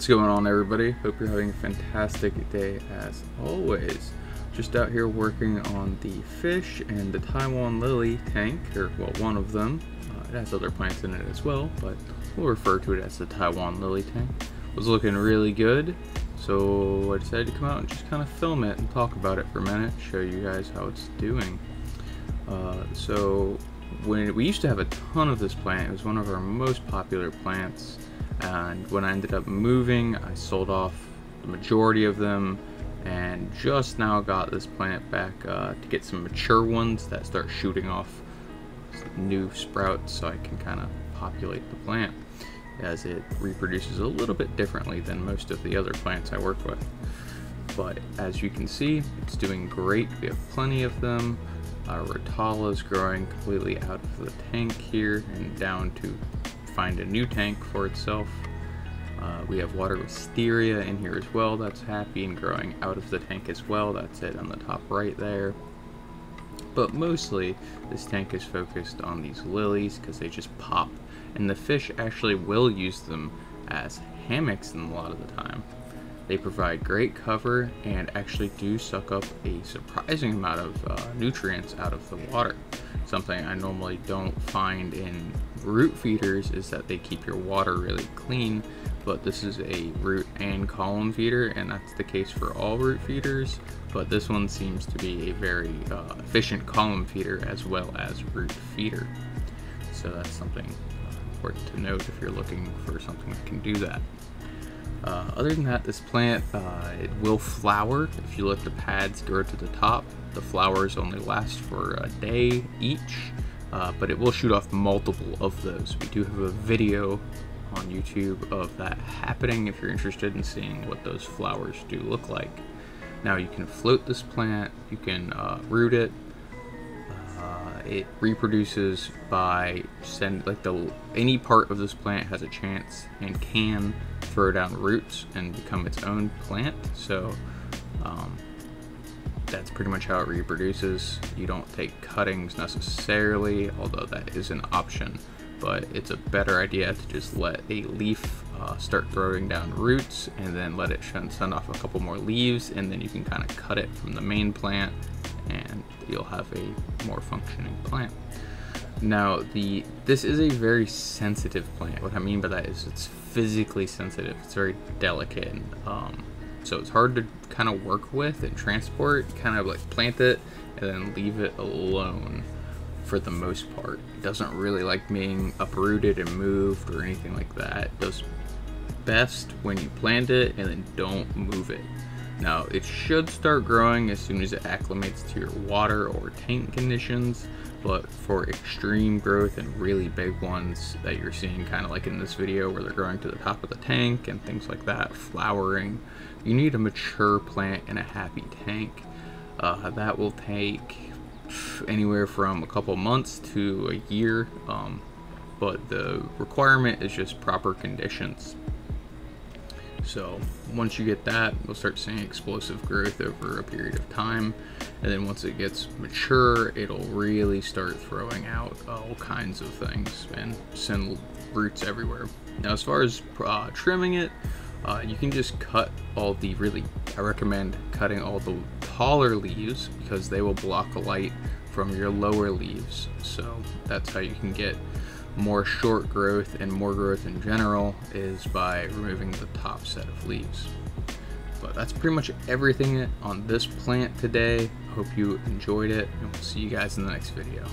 What's going on, everybody? Hope you're having a fantastic day as always. Just out here working on the fish and the Taiwan lily tank, or well, one of them. It has other plants in it as well, but we'll refer to it as the Taiwan lily tank. It was looking really good, so I decided to come out and just kind of film it and talk about it for a minute, show you guys how it's doing. So when we used to have a ton of this plant, it was one of our most popular plants. And when I ended up moving, I sold off the majority of them and just now got this plant back to get some mature ones that start shooting off new sprouts so I can kind of populate the plant, as it reproduces a little bit differently than most of the other plants I work with. But as you can see, it's doing great. We have plenty of them. Rotala is growing completely out of the tank here and down to find a new tank for itself. We have water wisteria in here as well, that's happy and growing out of the tank as well. That's it on the top right there. But mostly this tank is focused on these lilies because they just pop, and the fish actually will use them as hammocks a lot of the time. They provide great cover and actually do suck up a surprising amount of nutrients out of the water. Something I normally don't find in root feeders is that they keep your water really clean, but this is a root and column feeder, and that's the case for all root feeders, but this one seems to be a very efficient column feeder as well as root feeder. So that's something important to note if you're looking for something that can do that. Other than that, this plant, it will flower. If you let the pads grow to the top, the flowers only last for a day each, but it will shoot off multiple of those. We do have a video on YouTube of that happening if you're interested in seeing what those flowers do look like. Now you can float this plant, you can root it. It reproduces by any part of this plant has a chance and can throw down roots and become its own plant. So that's pretty much how it reproduces. You don't take cuttings necessarily, although that is an option, but it's a better idea to just let a leaf start throwing down roots and then let it send off a couple more leaves, and then you can kind of cut it from the main plant and you'll have a more functioning plant. Now this is a very sensitive plant. What I mean by that is it's physically sensitive. It's very delicate, so it's hard to kind of work with and transport. Kind of like plant it and then leave it alone for the most part. It doesn't really like being uprooted and moved or anything like that. It does best when you plant it and then don't move it. Now it should start growing as soon as it acclimates to your water or tank conditions, but for extreme growth and really big ones that you're seeing kind of like in this video where they're growing to the top of the tank and things like that, flowering, you need a mature plant in a happy tank. That will take anywhere from a couple months to a year, but the requirement is just proper conditions. So once you get that, you'll start seeing explosive growth over a period of time, and then once it gets mature, it'll really start throwing out all kinds of things and send roots everywhere. Now as far as trimming it, you can just cut all the I recommend cutting all the taller leaves because they will block the light from your lower leaves. So that's how you can get more short growth and more growth in general, is by removing the top set of leaves. But that's pretty much everything on this plant today. Hope you enjoyed it, and we'll see you guys in the next video.